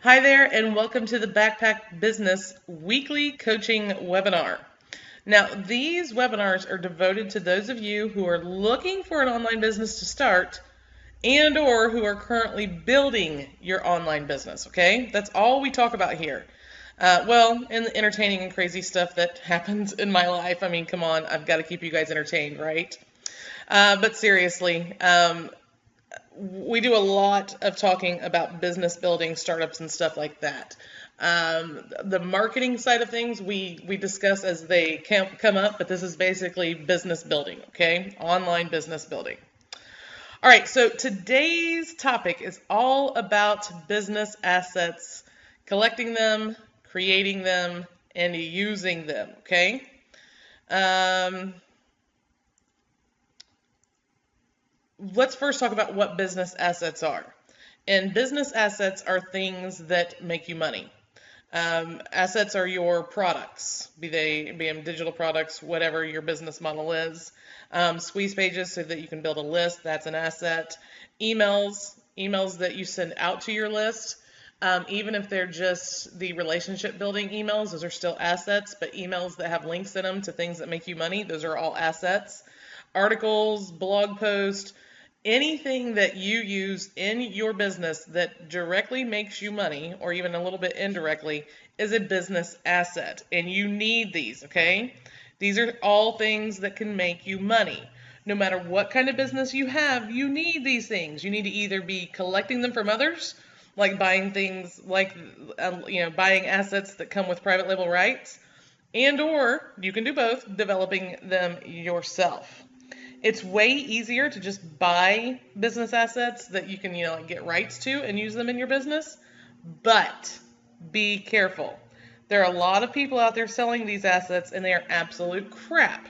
Hi there, and welcome to the Backpack Business Weekly Coaching Webinar. Now, these webinars are devoted to those of you who are looking for an online business to start and or who are currently building your online business, okay? That's all we talk about here. And the entertaining and crazy stuff that happens in my life. I mean, come on, I've got to keep you guys entertained, right? But seriously, we do a lot of talking about business building, startups, and stuff like that. The marketing side of things we discuss as they come up, but this is basically business building, okay? Online business building. All right, so today's topic is all about business assets, collecting them, creating them, and using them, okay? Let's first talk about what business assets are. And business assets are things that make you money. Assets are your products, be them digital products, whatever your business model is. Squeeze pages so that you can build a list, that's an asset. Emails that you send out to your list, even if they're just the relationship building emails, those are still assets, but emails that have links in them to things that make you money, those are all assets. Articles, blog posts, anything that you use in your business that directly makes you money, or even a little bit indirectly, is a business asset. And you need these, okay? These are all things that can make you money. No matter what kind of business you have, you need these things. You need to either be collecting them from others, like buying things like, buying assets that come with private label rights, and or you can do both, developing them yourself. It's way easier to just buy business assets that you can, get rights to and use them in your business. But be careful. There are a lot of people out there selling these assets and they are absolute crap.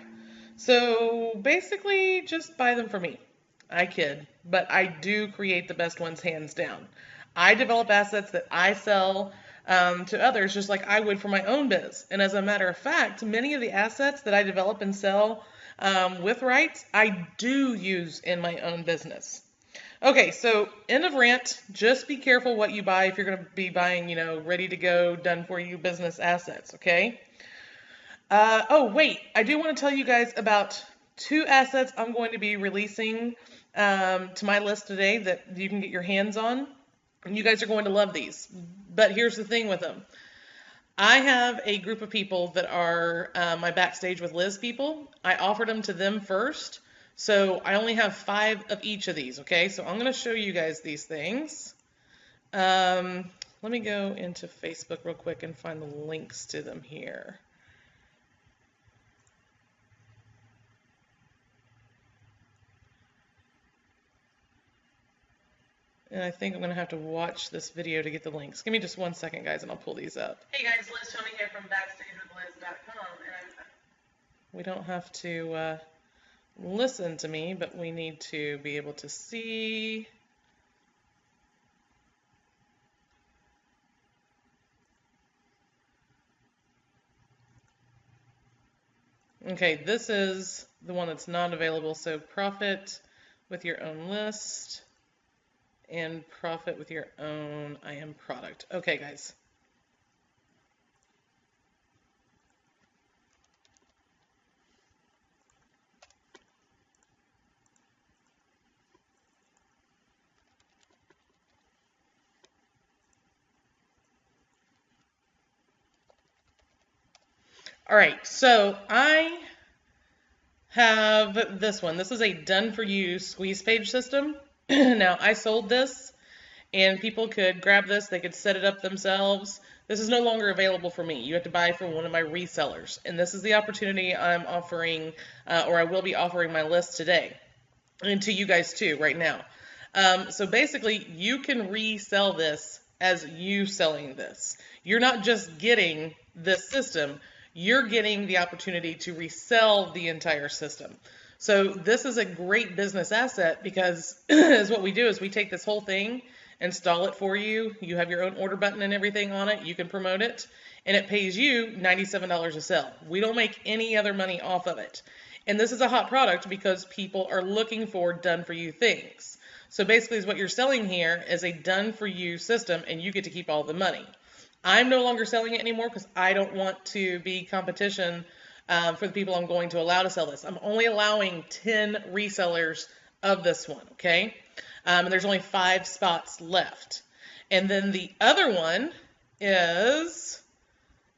So basically, just buy them from me. I kid, but I do create the best ones hands down. I develop assets that I sell to others just like I would for my own biz. And as a matter of fact, many of the assets that I develop and sell with rights, I do use in my own business. Okay, so end of rant. Just be careful what you buy if you're going to be buying, ready to go, done for you business assets, okay? Wait, I do want to tell you guys about 2 assets I'm going to be releasing to my list today that you can get your hands on. And you guys are going to love these. But here's the thing with them. I have a group of people that are my Backstage with Liz people. I offered them to them first. So I only have 5 of each of these, okay? So I'm going to show you guys these things. Let me go into Facebook real quick and find the links to them here. And I think I'm going to have to watch this video to get the links. Give me just 1 second, guys, and I'll pull these up. Hey guys, Liz Tony here from BackstageWithLiz.com. We don't have to listen to me, but we need to be able to see. Okay, this is the one that's not available. So profit with your own list and profit with your own IM product. Okay, guys. All right, so I have this one. This is a done-for-you squeeze page system. Now, I sold this, and people could grab this. They could set it up themselves. This is no longer available for me. You have to buy from one of my resellers. And this is the opportunity I'm offering, or I will be offering my list today, and to you guys too right now. So basically, you can resell this as you selling this. You're not just getting this system, you're getting the opportunity to resell the entire system. So this is a great business asset because is what we do is we take this whole thing, install it for you. You have your own order button and everything on it. You can promote it, and it pays you $97 a sell. We don't make any other money off of it. And this is a hot product because people are looking for done-for-you things. So basically what you're selling here is a done-for-you system, and you get to keep all the money. I'm no longer selling it anymore because I don't want to be competition for the people I'm going to allow to sell this. I'm only allowing 10 resellers of this one, okay? And there's only 5 spots left. And then the other one is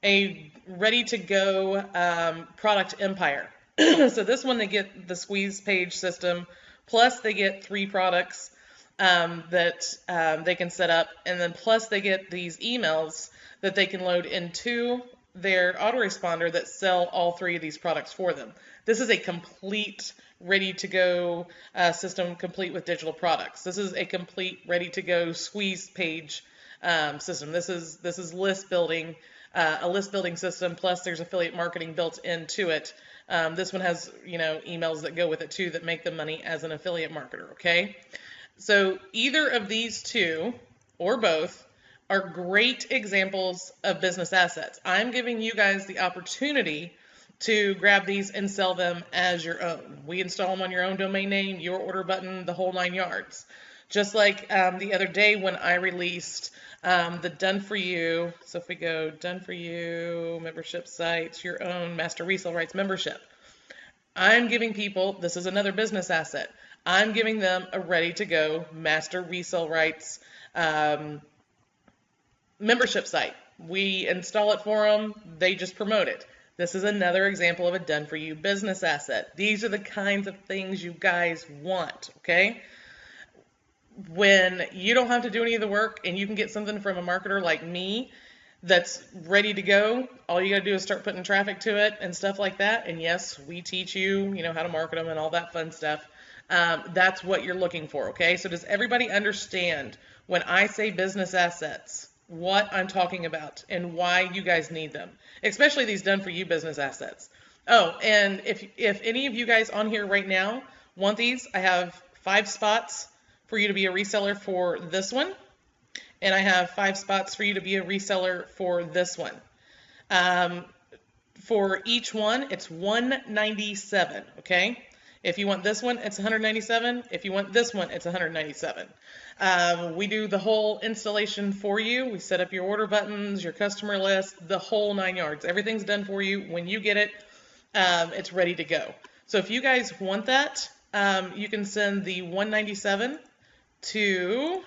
a ready-to-go product empire. So this one, they get the squeeze page system, plus they get 3 products that they can set up, and then plus they get these emails that they can load into their autoresponder that sell all 3 of these products for them. This is a complete ready-to-go system, complete with digital products. This is a complete ready-to-go squeeze page system. This is list building, a list building system, plus there's affiliate marketing built into it. This one has, emails that go with it too that make them money as an affiliate marketer, okay? So either of these 2 or both are great examples of business assets. I'm giving you guys the opportunity to grab these and sell them as your own. We install them on your own domain name, your order button, the whole 9 yards. Just like the other day when I released the Done For You. So if we go Done For You, membership sites, your own Master Resale Rights membership. I'm giving people, this is another business asset, I'm giving them a ready-to-go Master Resale Rights membership site. We install it for them, they just promote it. This is another example of a done-for-you business asset. These are the kinds of things you guys want, okay? When you don't have to do any of the work and you can get something from a marketer like me that's ready to go, all you got to do is start putting traffic to it and stuff like that. And yes, we teach you, how to market them and all that fun stuff. That's what you're looking for, okay? So does everybody understand when I say business assets, what I'm talking about and why you guys need them, especially these done-for-you business assets? Oh, and if any of you guys on here right now want these, I have 5 spots for you to be a reseller for this one, and I have 5 spots for you to be a reseller for this one. For each one, it's $197, okay? If you want this one, it's $197. If you want this one, it's $197. We do the whole installation for you. We set up your order buttons, your customer list, the whole 9 yards. Everything's done for you. When you get it, it's ready to go. So if you guys want that, you can send the $197 to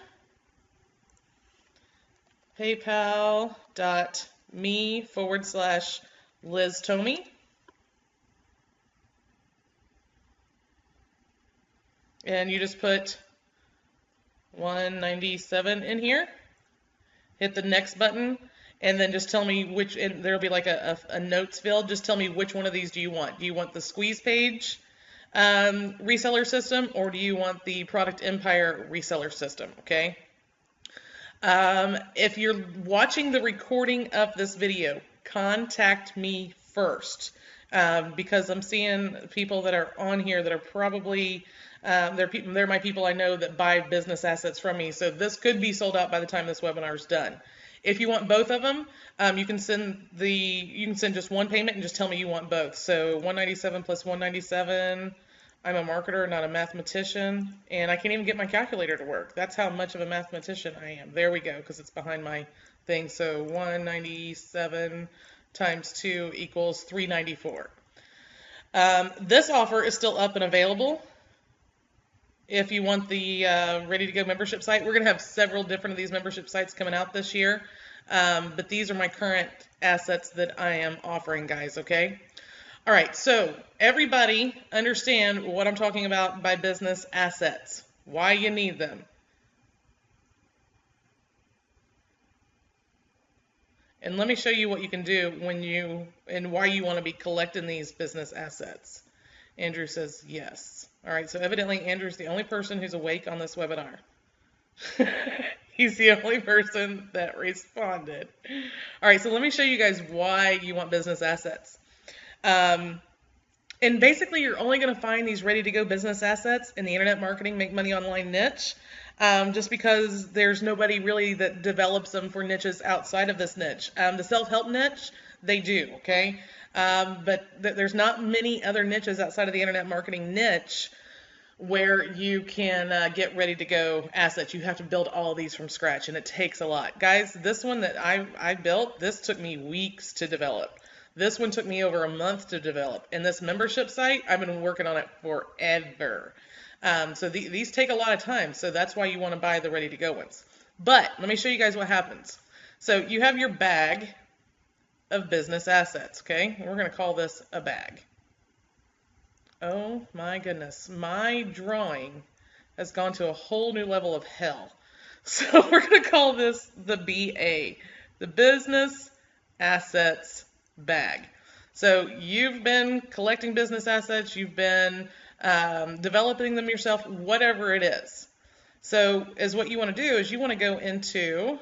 paypal.me/Liz Tomey. And you just put 197 in here, hit the next button, and then just tell me which, and there'll be like a notes field. Just tell me which one of these do you want. Do you want the squeeze page reseller system, or do you want the product empire reseller system, okay? If you're watching the recording of this video, contact me first, because I'm seeing people that are on here that are probably, they're my people I know that buy business assets from me, so this could be sold out by the time this webinar is done. If you want both of them, you can send just one payment and just tell me you want both. So 197 plus 197. I'm a marketer, not a mathematician, and I can't even get my calculator to work. That's how much of a mathematician I am. There we go, because it's behind my thing. So 197 times 2 equals 394. This offer is still up and available. If you want the ready-to-go membership site, we're going to have several different of these membership sites coming out this year, but these are my current assets that I am offering, guys, okay? All right, so everybody understand what I'm talking about by business assets, why you need them. And let me show you what you can do and why you want to be collecting these business assets. Andrew says yes. All right, so evidently Andrew's the only person who's awake on this webinar. He's the only person that responded. All right, so let me show you guys why you want business assets. And basically, you're only going to find these ready-to-go business assets in the internet marketing, make money online niche, just because there's nobody really that develops them for niches outside of this niche. The self-help niche, they do, okay? But there's not many other niches outside of the internet marketing niche where you can get ready to go assets. You have to build all of these from scratch, and it takes a lot. Guys, this one that I built, this took me weeks to develop. This one took me over a month to develop. And this membership site, I've been working on it forever. So these take a lot of time, so that's why you want to buy the ready-to-go ones. But let me show you guys what happens. So you have your bag of business assets, okay? We're going to call this a bag. Oh my goodness, my drawing has gone to a whole new level of hell. So we're going to call this the BA, the Business Assets Bag. So you've been collecting business assets, you've been developing them yourself, whatever it is. So what you want to do is you want to go into,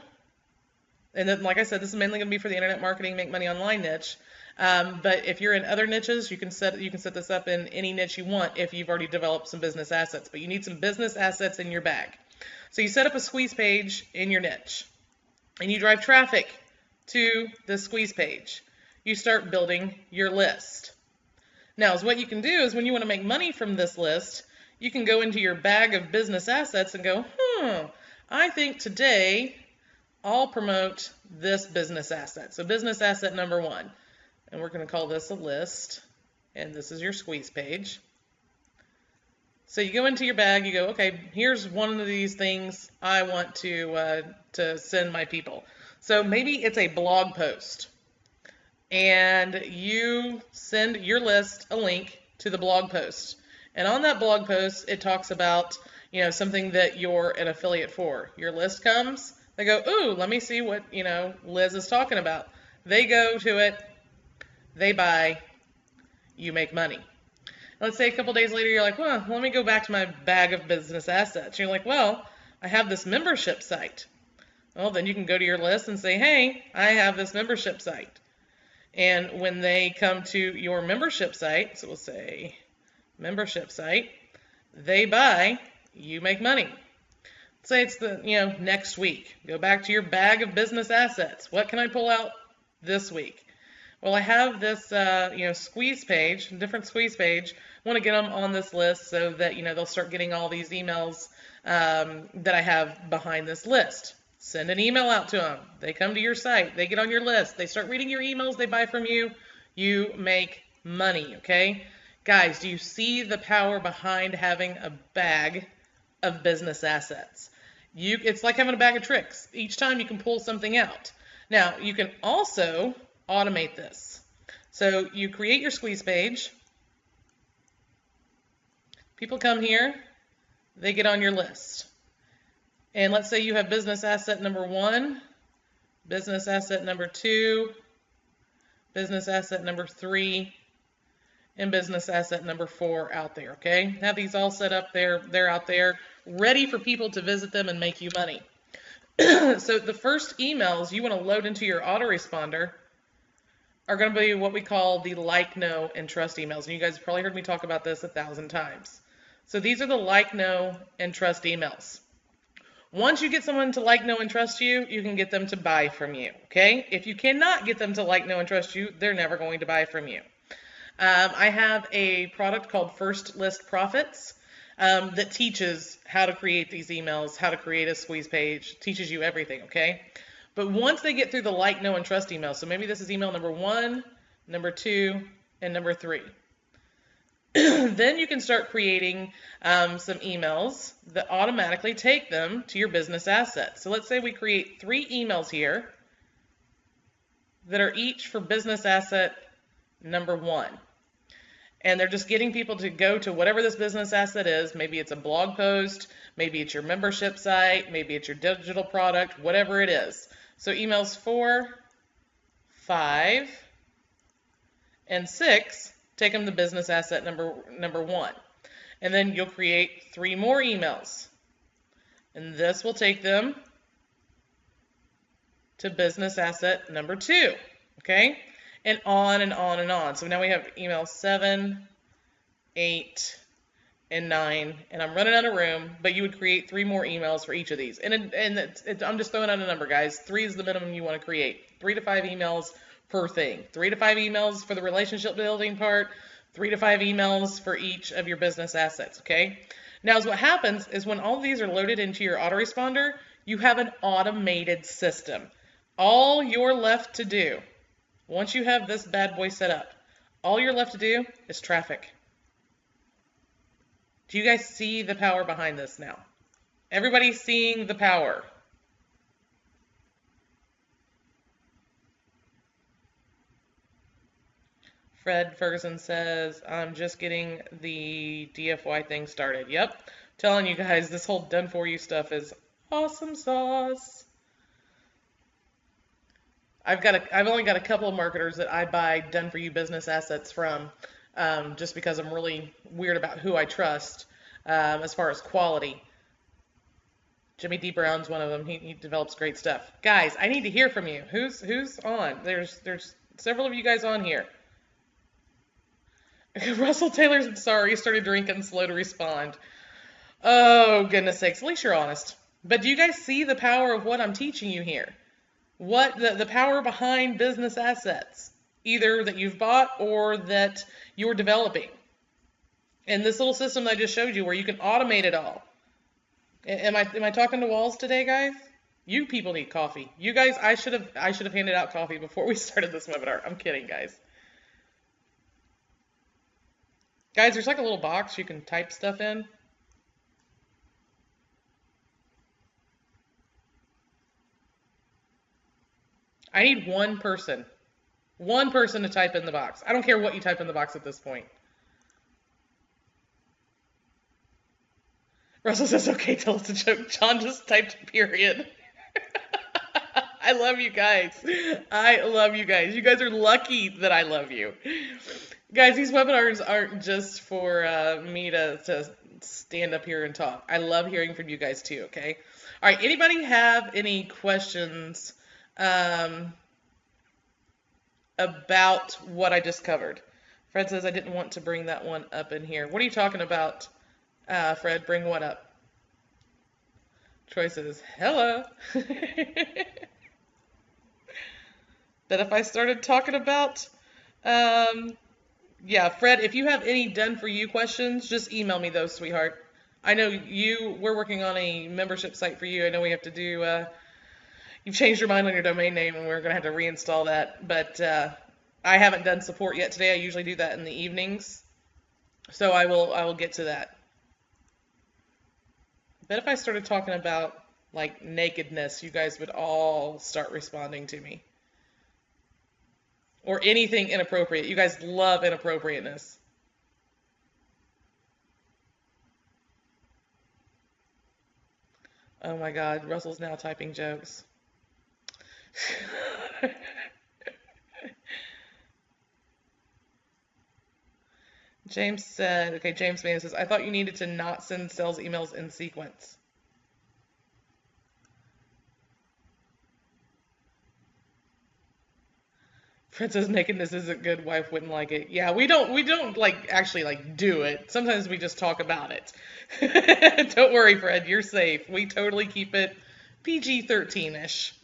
and then like I said, this is mainly going to be for the internet marketing, make money online niche. But if you're in other niches, you can set this up in any niche you want if you've already developed some business assets. But you need some business assets in your bag. So you set up a squeeze page in your niche, and you drive traffic to the squeeze page. You start building your list. Now, what you can do is when you want to make money from this list, you can go into your bag of business assets and go, I think today I'll promote this business asset. So business asset number 1. And we're going to call this a list, and this is your squeeze page. So you go into your bag, you go, okay, here's one of these things I want to send my people. So maybe it's a blog post, and you send your list a link to the blog post. And on that blog post, it talks about, something that you're an affiliate for. Your list comes, they go, ooh, let me see what, Liz is talking about. They go to it. They buy, you make money. Let's say a couple days later, you're like, well, let me go back to my bag of business assets. You're like, well, I have this membership site. Well, then you can go to your list and say, hey, I have this membership site. And when they come to your membership site, so we'll say membership site, they buy, you make money. Let's say it's the, next week. Go back to your bag of business assets. What can I pull out this week? Well, I have this, squeeze page, different squeeze page. I want to get them on this list so that, they'll start getting all these emails that I have behind this list. Send an email out to them. They come to your site. They get on your list. They start reading your emails. They buy from you. You make money, okay? Guys, do you see the power behind having a bag of business assets? It's like having a bag of tricks. Each time you can pull something out. Now, you can also automate this. So you create your squeeze page. People come here, they get on your list. And let's say you have business asset number 1, business asset number 2, business asset number 3, and business asset number 4 out there, okay? Have these all set up there, they're out there, ready for people to visit them and make you money. So the first emails you want to load into your autoresponder are going to be what we call the like, know, and trust emails. And you guys have probably heard me talk about this 1,000 times. So these are the like, know, and trust emails. Once you get someone to like, know, and trust you, you can get them to buy from you, okay? If you cannot get them to like, know, and trust you, they're never going to buy from you. I have a product called First List Profits that teaches how to create these emails, how to create a squeeze page, teaches you everything, okay? But once they get through the like, know, and trust email, so maybe this is email number 1, number 2, and number 3. Then you can start creating some emails that automatically take them to your business assets. So let's say we create 3 emails here that are each for business asset number 1. And they're just getting people to go to whatever this business asset is. Maybe it's a blog post, maybe it's your membership site, maybe it's your digital product, whatever it is. So emails 4, 5, and 6 take them to business asset number 1. And then you'll create 3 more emails. And this will take them to business asset number 2. Okay? And on and on and on. So now we have email 7, 8, and 9, and I'm running out of room, but you would create 3 more emails for each of these. And I'm just throwing out a number, guys. 3 is the minimum you want to create. 3 to 5 emails per thing. 3 to 5 emails for the relationship building part, 3 to 5 emails for each of your business assets, okay? Now, what happens is when all these are loaded into your autoresponder, you have an automated system. All you're left to do, once you have this bad boy set up, all you're left to do is traffic. Do you guys see the power behind this now? Everybody's seeing the power. Fred Ferguson says, I'm just getting the DFY thing started. Yep. Telling you guys, this whole done for you stuff is awesome sauce. I've only got a couple of marketers that I buy done for you business assets from, just because I'm really weird about who I trust, as far as quality. Jimmy D. Brown's one of them. He develops great stuff. Guys, I need to hear from you. Who's on? There's several of you guys on here. Russell Taylor's sorry, he started drinking, slow to respond. Oh, goodness sakes. At least you're honest. But do you guys see the power of what I'm teaching you here? What the power behind business assets, either that you've bought or that you're developing. And this little system that I just showed you where you can automate it all. Am I talking to walls today, guys? You people need coffee. You guys, I should have handed out coffee before we started this webinar. I'm kidding, guys. Guys, there's like a little box you can type stuff in. I need one person to type in the box. I don't care what you type in the box at this point. Russell says, okay, tell us a joke. John just typed period. I love you guys. I love you guys. You guys are lucky that I love you. Guys, these webinars aren't just for me to stand up here and talk. I love hearing from you guys too, okay? All right, anybody have any questions about what I just covered? Fred says, I didn't want to bring that one up in here. What are you talking about, Fred? Bring what up? Troy says, hello. That if I started talking about... yeah, Fred, if you have any done-for-you questions, just email me those, sweetheart. I know we're working on a membership site for you. I know we have to do, you've changed your mind on your domain name, and we're going to have to reinstall that. But I haven't done support yet today. I usually do that in the evenings. So I will get to that. I bet if I started talking about, like, nakedness, you guys would all start responding to me. Or anything inappropriate. You guys love inappropriateness. Oh my God, Russell's now typing jokes. James said, okay, James Mann says, I thought you needed to not send sales emails in sequence. Princess nakedness isn't good. Wife wouldn't like it. Yeah, we don't like actually like do it. Sometimes we just talk about it. Don't worry, Fred. You're safe. We totally keep it PG-13-ish.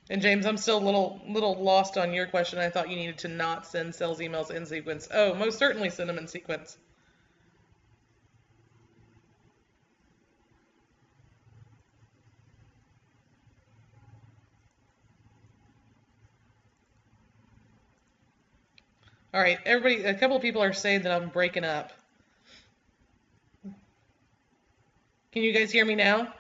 And James, I'm still a little lost on your question. I thought you needed to not send sales emails in sequence. Oh, most certainly send them in sequence. All right, everybody, a couple of people are saying that I'm breaking up. Can you guys hear me now?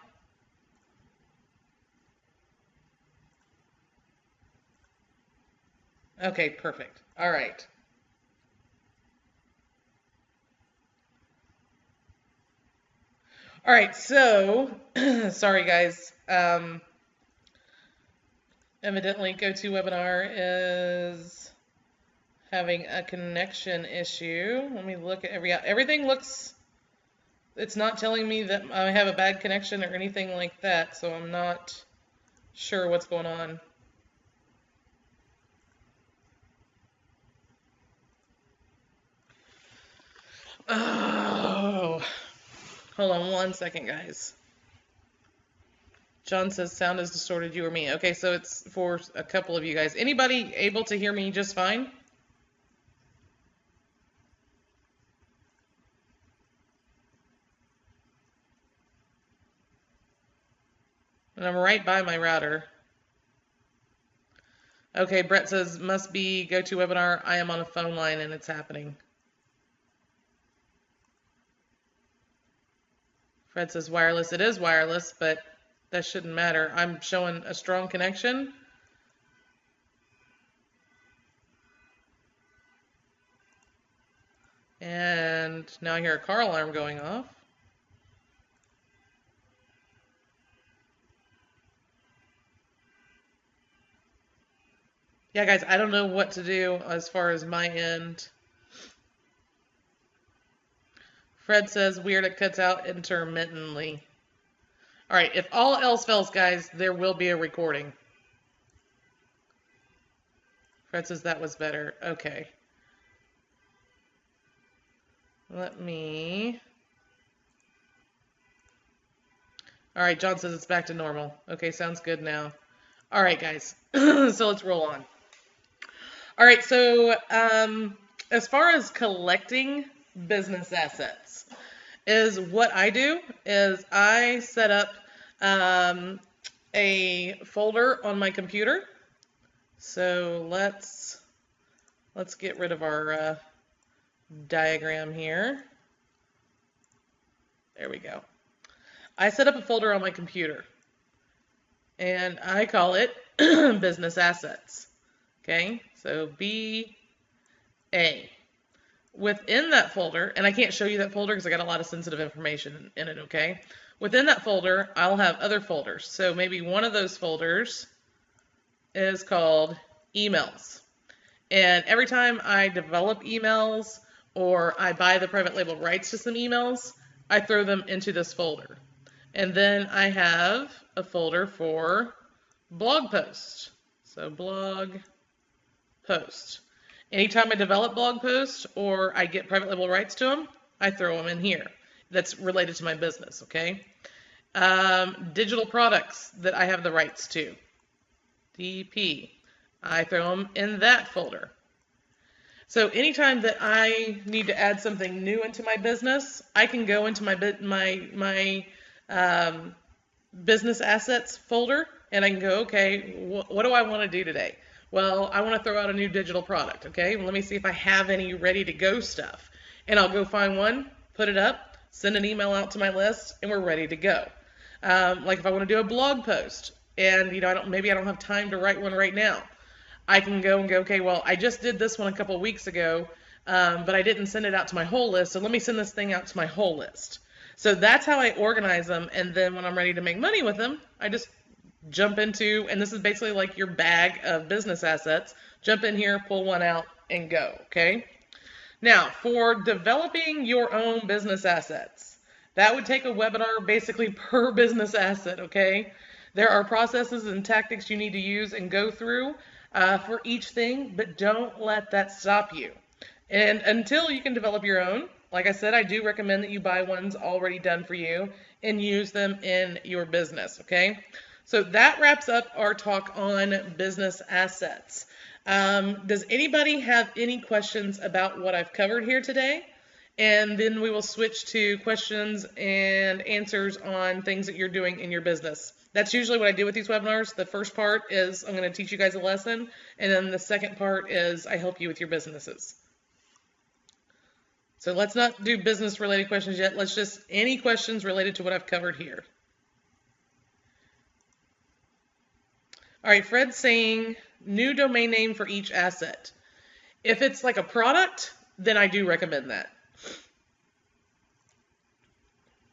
Okay, perfect. All right. All right, so, sorry guys. Evidently, GoToWebinar is having a connection issue. Let me look at everything looks, it's not telling me that I have a bad connection or anything like that, so I'm not sure what's going on. Oh, hold on one second, guys. John says sound is distorted, you or me. Okay, so it's for a couple of you guys. Anybody able to hear me just fine? And I'm right by my router. Okay, Brett says must be GoToWebinar. I am on a phone line and it's happening. Fred says wireless. It is wireless, but that shouldn't matter. I'm showing a strong connection. And now I hear a car alarm going off. Yeah, guys, I don't know what to do as far as my end. Fred says weird, it cuts out intermittently. All right, if all else fails, guys, there will be a recording. Fred says that was better. Okay. Let me... All right, John says it's back to normal. Okay, sounds good now. All right, guys. So let's roll on. All right, so as far as collecting business assets, is what I do is I set up a folder on my computer. So let's get rid of our diagram here. There we go. I set up a folder on my computer and I call it business assets. Okay, so BA. Within that folder, and I can't show you that folder because I got a lot of sensitive information in it, okay? Within that folder, I'll have other folders. So maybe one of those folders is called emails. And every time I develop emails or I buy the private label rights to some emails, I throw them into this folder. And then I have a folder for blog posts. So blog post. Anytime I develop blog posts or I get private label rights to them, I throw them in here. That's related to my business, okay? Digital products that I have the rights to. DP. I throw them in that folder. So anytime that I need to add something new into my business, I can go into my business assets folder and I can go, okay, what do I want to do today? Well, I want to throw out a new digital product, okay? Well, let me see if I have any ready to go stuff. And I'll go find one, put it up, send an email out to my list, and we're ready to go. Like if I want to do a blog post and, maybe I don't have time to write one right now. I can go and go, okay, well, I just did this one a couple of weeks ago, but I didn't send it out to my whole list, so let me send this thing out to my whole list. So that's how I organize them, and then when I'm ready to make money with them, I just jump into, and this is basically like your bag of business assets, jump in here, pull one out, and go, okay? Now, for developing your own business assets, that would take a webinar basically per business asset, okay? There are processes and tactics you need to use and go through for each thing, but don't let that stop you. And until you can develop your own, like I said, I do recommend that you buy ones already done for you and use them in your business, okay? So that wraps up our talk on business assets. Does anybody have any questions about what I've covered here today? And then we will switch to questions and answers on things that you're doing in your business. That's usually what I do with these webinars. The first part is I'm going to teach you guys a lesson, and then the second part is I help you with your businesses. So let's not do business-related questions yet. Let's just, any questions related to what I've covered here. All right, Fred's saying new domain name for each asset. If it's like a product, then I do recommend that.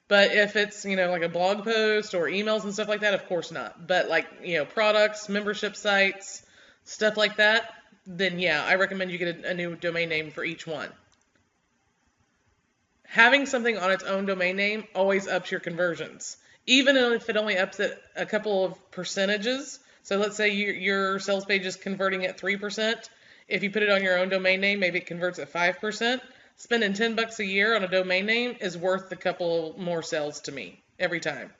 But if it's, like a blog post or emails and stuff like that, of course not. But like, products, membership sites, stuff like that, then yeah, I recommend you get a new domain name for each one. Having something on its own domain name always ups your conversions. Even if it only ups it a couple of percentages. So let's say your sales page is converting at 3%. If you put it on your own domain name, maybe it converts at 5%. Spending $10 a year on a domain name is worth a couple more sales to me every time.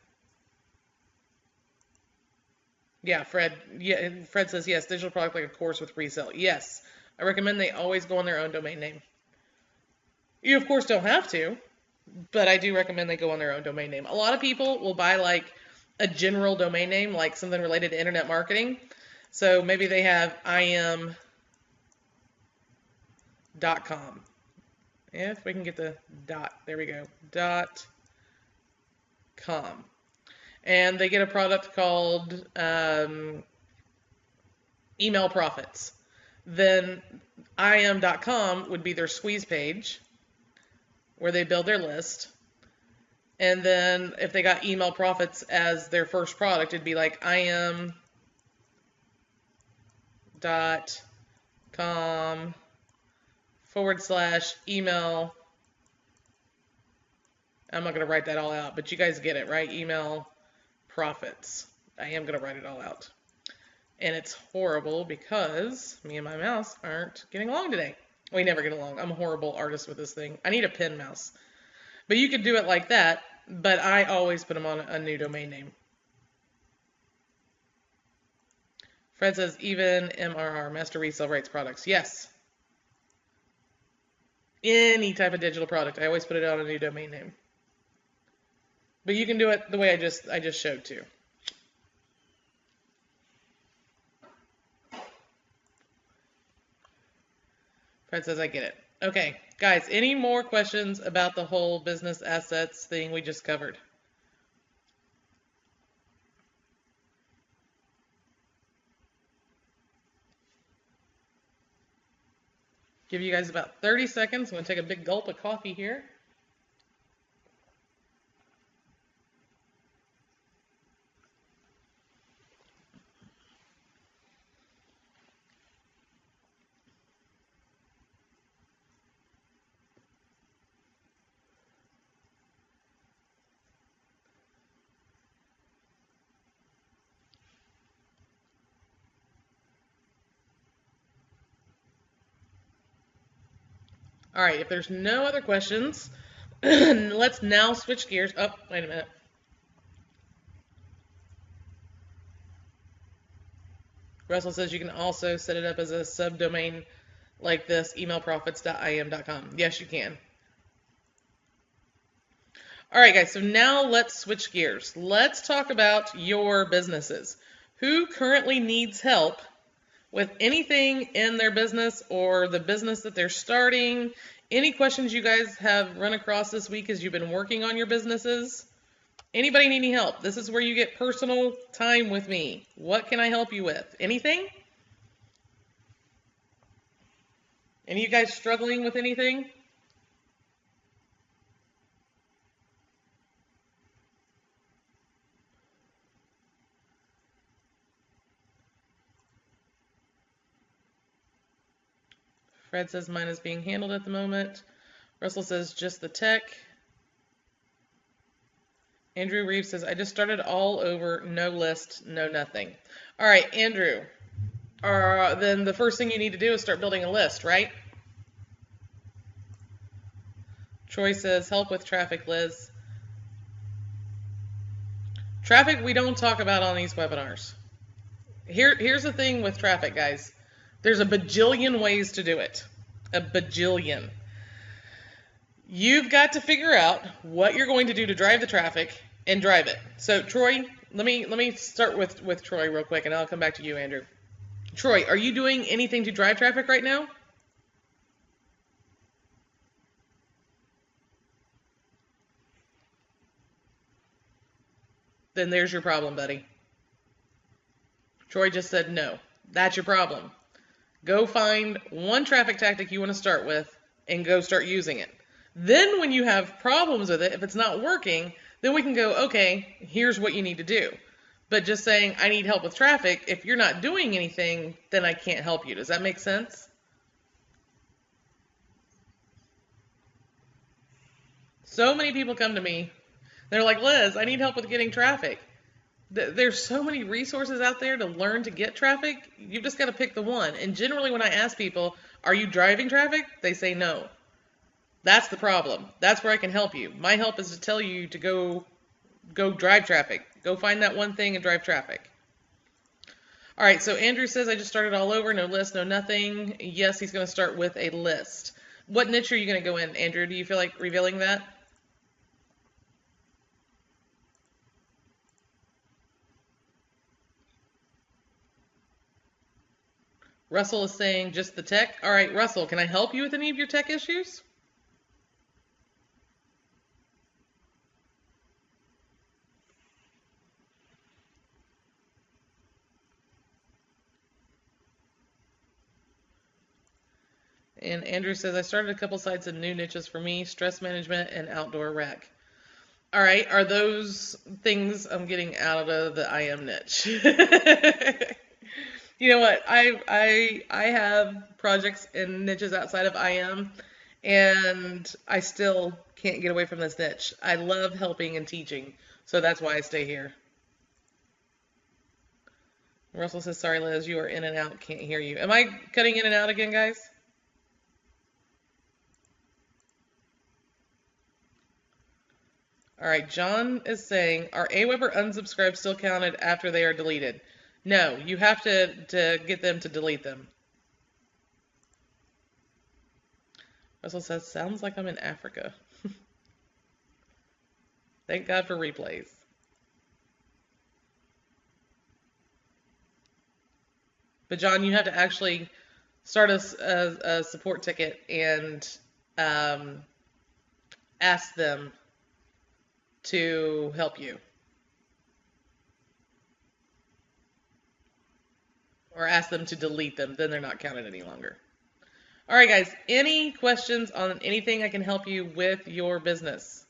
Yeah, Fred. Yeah, Fred says yes. Digital product like a course with resale. Yes, I recommend they always go on their own domain name. You of course don't have to, but I do recommend they go on their own domain name. A lot of people will buy like a general domain name, like something related to internet marketing. So maybe they have im.com. If we can get the dot, there we go, .com. And they get a product called Email Profits. Then im.com would be their squeeze page where they build their list. And then if they got Email Profits as their first product, it'd be like im.com/email. I'm not going to write that all out, but you guys get it, right? Email Profits. I am going to write it all out. And it's horrible because me and my mouse aren't getting along today. We never get along. I'm a horrible artist with this thing. I need a pen mouse. But you could do it like that, but I always put them on a new domain name. Fred says, even MRR, Master Resale Rights Products. Yes. Any type of digital product, I always put it on a new domain name. But you can do it the way I just showed too. Fred says, I get it. Okay, guys, any more questions about the whole business assets thing we just covered? Give you guys about 30 seconds. I'm going to take a big gulp of coffee here. All right, if there's no other questions, let's now switch gears. Oh, wait a minute. Russell says you can also set it up as a subdomain like this, emailprofits.im.com. Yes, you can. All right, guys, so now let's switch gears. Let's talk about your businesses. Who currently needs help with anything in their business or the business that they're starting? Any questions you guys have run across this week as you've been working on your businesses? Anybody need any help? This is where you get personal time with me. What can I help you with? Anything? Any of you guys struggling with anything? Fred says mine is being handled at the moment. Russell says just the tech. Andrew Reeves says, I just started all over, no list, no nothing. All right, Andrew, then the first thing you need to do is start building a list, right? Troy says, help with traffic, Liz. Traffic we don't talk about on these webinars. Here's the thing with traffic, guys. There's a bajillion ways to do it. A bajillion. You've got to figure out what you're going to do to drive the traffic and drive it. So Troy, let me start with Troy real quick and I'll come back to you, Andrew. Troy, are you doing anything to drive traffic right now? Then there's your problem, buddy. Troy just said no. That's your problem. Go find one traffic tactic you want to start with and go start using it. Then when you have problems with it, if it's not working, then we can go, okay, here's what you need to do. But just saying, I need help with traffic, if you're not doing anything, then I can't help you. Does that make sense? So many people come to me. They're like, Liz, I need help with getting traffic. There's so many resources out there to learn to get traffic. You've just got to pick the one. And generally when I ask people, are you driving traffic? They say no. That's the problem. That's where I can help you. My help is to tell you to go drive traffic. Go find that one thing and drive traffic. All right, so Andrew says I just started all over, no list, no nothing. Yes, he's going to start with a list. What niche are you going to go in, Andrew? Do you feel like revealing that? Russell is saying just the tech. All right, Russell, can I help you with any of your tech issues? And Andrew says, I started a couple sites in new niches for me, stress management and outdoor rec. All right, are those things I'm getting out of the IM niche? You know what? I have projects and niches outside of IM, and I still can't get away from this niche. I love helping and teaching, so that's why I stay here. Russell says, sorry, Liz, you are in and out. Can't hear you. Am I cutting in and out again, guys? All right, John is saying, are AWeber unsubscribed still counted after they are deleted? No, you have to get them to delete them. Russell says, sounds like I'm in Africa. Thank God for replays. But John, you have to actually start a support ticket and ask them to help you. Or ask them to delete them, then they're not counted any longer. All right, guys, any questions on anything I can help you with your business?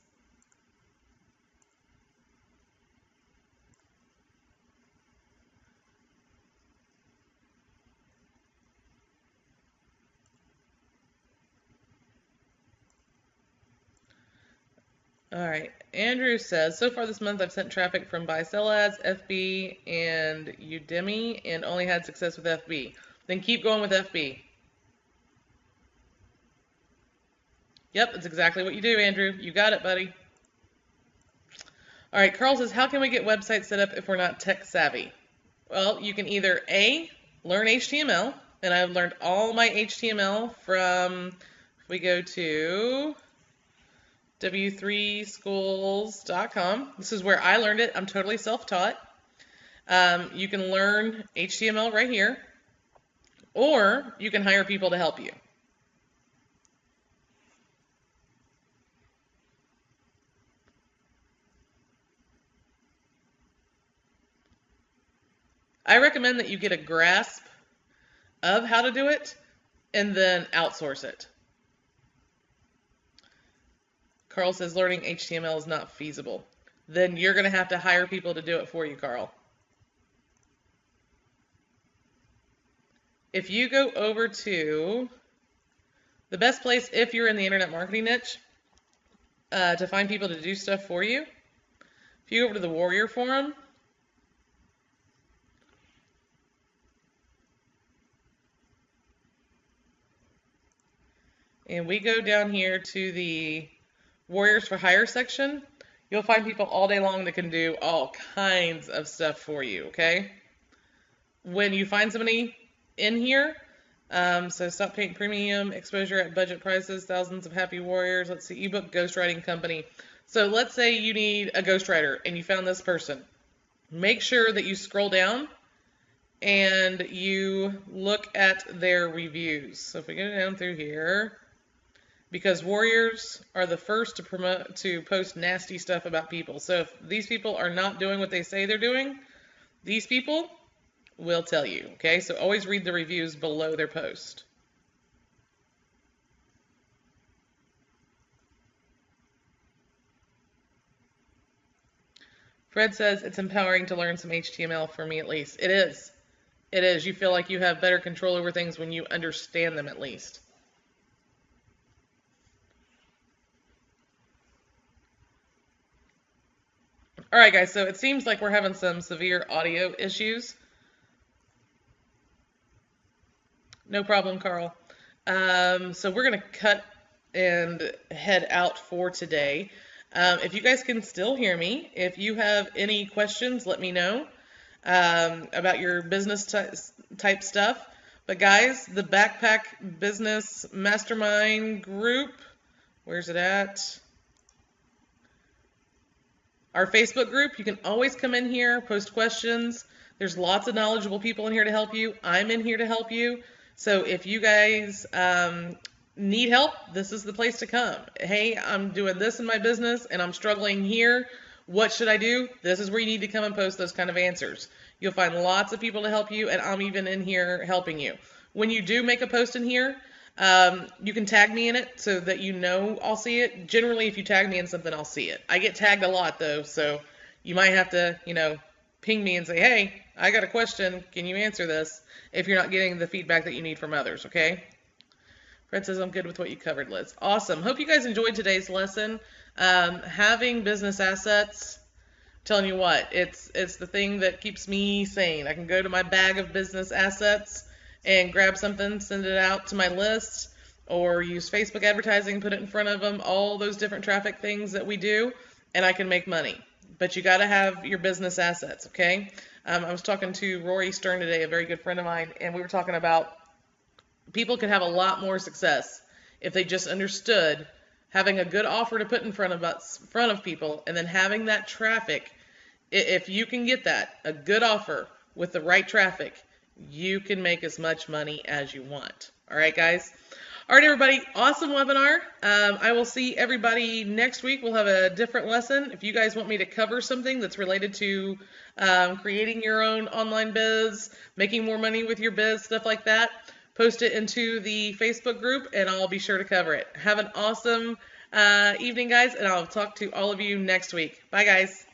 All right, Andrew says, so far this month I've sent traffic from buy sell ads, FB, and Udemy, and only had success with FB. Then keep going with FB. Yep, that's exactly what you do, Andrew. You got it, buddy. All right, Carl says, how can we get websites set up if we're not tech savvy? Well, you can either A, learn HTML, and I've learned all my HTML from, if we go to w3schools.com. This is where I learned it. I'm totally self-taught. You can learn HTML right here, or you can hire people to help you. I recommend that you get a grasp of how to do it and then outsource it. Carl says learning HTML is not feasible. Then you're going to have to hire people to do it for you, Carl. If you go over to the best place if you're in the internet marketing niche to find people to do stuff for you, if you go over to the Warrior Forum, and we go down here to the Warriors for Hire section, you'll find people all day long that can do all kinds of stuff for you, okay? When you find somebody in here, so stop paying premium, exposure at budget prices, thousands of happy warriors, let's see, ebook ghostwriting company. So let's say you need a ghostwriter and you found this person. Make sure that you scroll down and you look at their reviews. So if we go down through here, because warriors are the first to post nasty stuff about people. So if these people are not doing what they say they're doing, these people will tell you, okay? So always read the reviews below their post. Fred says it's empowering to learn some HTML for me at least. It is. It is. You feel like you have better control over things when you understand them at least. All right, guys, so it seems like we're having some severe audio issues. No problem, Carl. So we're going to cut and head out for today. If you guys can still hear me, if you have any questions, let me know. about your business type stuff. But guys, the Backpack Business Mastermind group, where's it at? Our Facebook group, you can always come in here, post questions. There's lots of knowledgeable people in here to help you. I'm in here to help you. So if you guys need help, this is the place to come. Hey, I'm doing this in my business and I'm struggling here. What should I do? This is where you need to come and post those kind of answers. You'll find lots of people to help you, and I'm even in here helping you. When you do make a post in here, you can tag me in it so that you know I'll see it. Generally, if you tag me in something, I'll see it. I get tagged a lot, though, so you might have to, ping me and say, hey, I got a question. Can you answer this? If you're not getting the feedback that you need from others, okay? Fred says, I'm good with what you covered, Liz. Awesome. Hope you guys enjoyed today's lesson. Having business assets, I'm telling you what, it's the thing that keeps me sane. I can go to my bag of business assets and grab something, send it out to my list, or use Facebook advertising, put it in front of them, all those different traffic things that we do, and I can make money. But you got to have your business assets, okay? I was talking to Rory Stern today, a very good friend of mine, and we were talking about people could have a lot more success if they just understood having a good offer to put in front of people, and then having that traffic. If you can get that, a good offer with the right traffic, you can make as much money as you want. All right, guys? All right, everybody, awesome webinar. I will see everybody next week. We'll have a different lesson. If you guys want me to cover something that's related to creating your own online biz, making more money with your biz, stuff like that, post it into the Facebook group, and I'll be sure to cover it. Have an awesome evening, guys, and I'll talk to all of you next week. Bye, guys.